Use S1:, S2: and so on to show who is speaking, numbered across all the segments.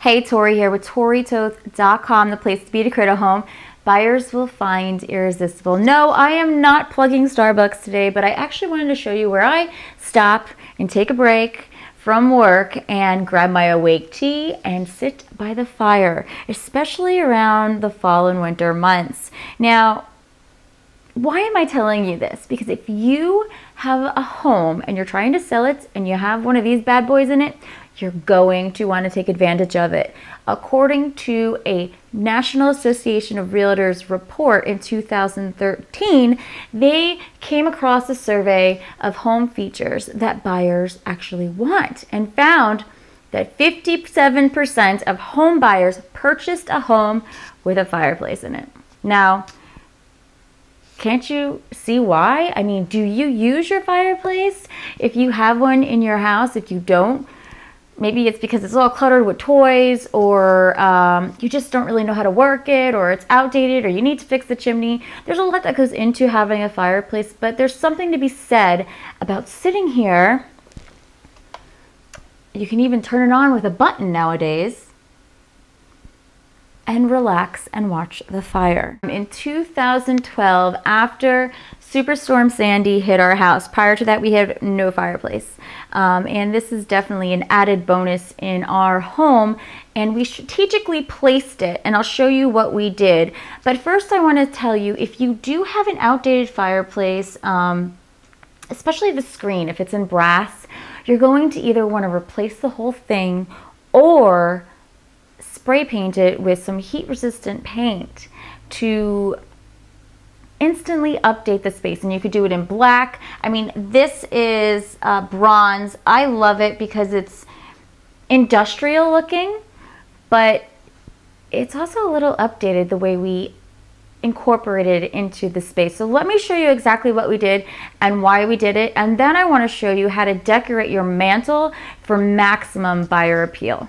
S1: Hey, Tori here with ToriToth.com, the place to be to create a home buyers will find irresistible. No, I am not plugging Starbucks today, but I actually wanted to show you where I stop and take a break from work and grab my awake tea and sit by the fire, especially around the fall and winter months. Now, why am I telling you this? Because if you have a home and you're trying to sell it and you have one of these bad boys in it, you're going to want to take advantage of it. According to a National Association of Realtors report in 2013, they came across a survey of home features that buyers actually want and found that 57% of home buyers purchased a home with a fireplace in it. Now, can't you see why? I mean, do you use your fireplace? If you have one in your house, if you don't, maybe it's because it's all cluttered with toys, or you just don't really know how to work it, or it's outdated, or you need to fix the chimney. There's a lot that goes into having a fireplace, but there's something to be said about sitting here. You can even turn it on with a button nowadays and relax and watch the fire. In 2012, after Superstorm Sandy hit our house, prior to that we had no fireplace. And this is definitely an added bonus in our home, and we strategically placed it, and I'll show you what we did. But first I want to tell you, if you do have an outdated fireplace, especially the screen, if it's in brass, you're going to either want to replace the whole thing or spray paint it with some heat resistant paint to instantly update the space. And you could do it in black. I mean, this is bronze. I love it because it's industrial looking, but it's also a little updated the way we incorporated it into the space. So let me show you exactly what we did and why we did it, and then I want to show you how to decorate your mantle for maximum buyer appeal.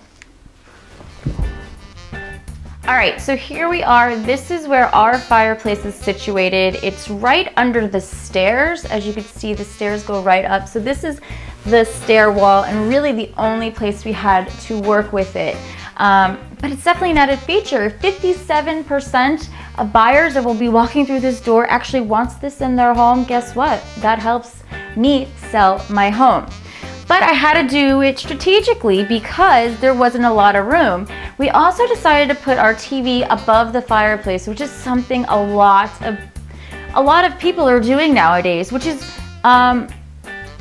S1: All right, so here we are. This is where our fireplace is situated. It's right under the stairs. As you can see, the stairs go right up. So this is the stair wall, and really the only place we had to work with it. But it's definitely an added feature. 57% of buyers that will be walking through this door actually wants this in their home. Guess what? That helps me sell my home. But I had to do it strategically because there wasn't a lot of room. We also decided to put our TV above the fireplace, which is something a lot of people are doing nowadays, which is,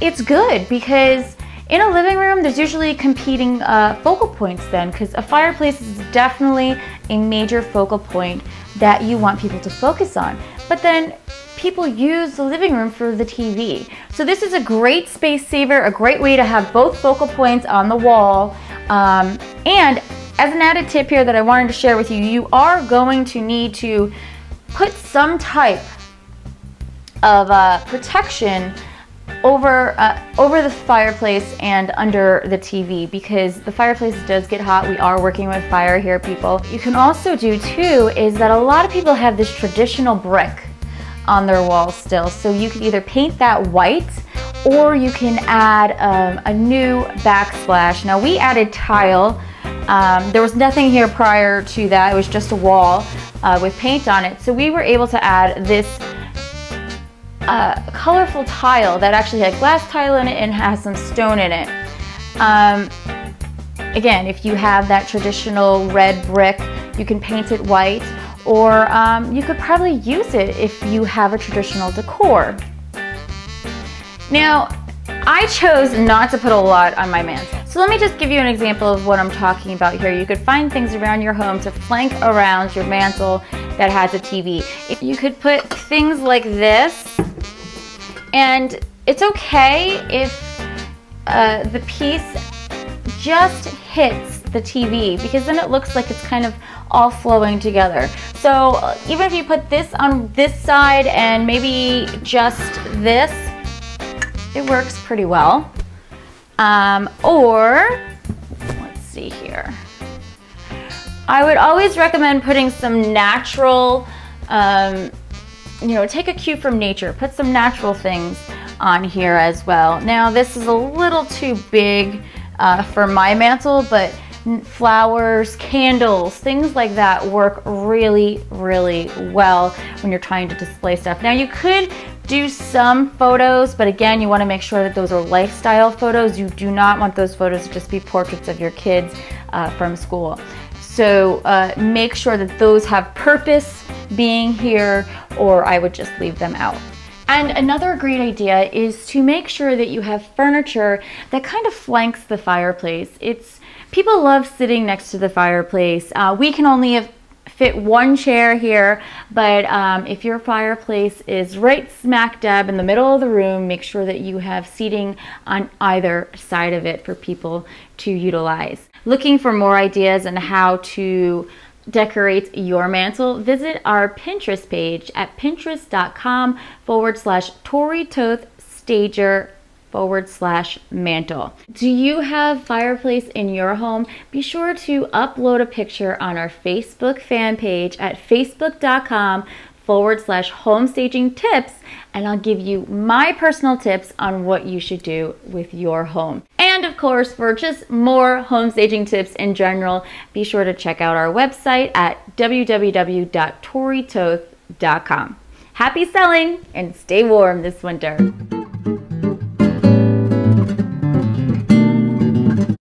S1: it's good because in a living room, there's usually competing focal points then, because a fireplace is definitely a major focal point that you want people to focus on. But then people use the living room for the TV. So this is a great space saver, a great way to have both focal points on the wall. And as an added tip here that I wanted to share with you, you are going to need to put some type of protection over the fireplace and under the TV, because the fireplace does get hot. We are working with fire here, people. You can also do too is that a lot of people have this traditional brick on their walls still. So you can either paint that white, or you can add a new backsplash. Now we added tile. There was nothing here prior to that. It was just a wall with paint on it. So we were able to add this colorful tile that actually had glass tile in it and has some stone in it. Again, if you have that traditional red brick, you can paint it white, or you could probably use it if you have a traditional decor. Now, I chose not to put a lot on my mantle. So let me just give you an example of what I'm talking about here. You could find things around your home to flank around your mantle that has a TV. If you could put things like this, and it's okay if the piece just hits the TV, because then it looks like it's kind of all flowing together. So even if you put this on this side and maybe just this, it works pretty well. Or let's see here. I would always recommend putting some natural, take a cue from nature. Put some natural things on here as well. Now this is a little too big for my mantle, but flowers, candles, things like that work really, really well when you're trying to display stuff. Now you could do some photos, but again, you want to make sure that those are lifestyle photos. You do not want those photos to just be portraits of your kids from school. So make sure that those have purpose being here, or I would just leave them out. And another great idea is to make sure that you have furniture that kind of flanks the fireplace. People love sitting next to the fireplace. We can only fit one chair here, but if your fireplace is right smack dab in the middle of the room, make sure that you have seating on either side of it for people to utilize. Looking for more ideas on how to decorate your mantle, visit our Pinterest page at pinterest.com/ToriTothStager/mantle. Do you have fireplace in your home? Be sure to upload a picture on our Facebook fan page at facebook.com/homestagingtips, and I'll give you my personal tips on what you should do with your home. And of course, for just more home staging tips in general, be sure to check out our website at www.toritoth.com. Happy selling and stay warm this winter.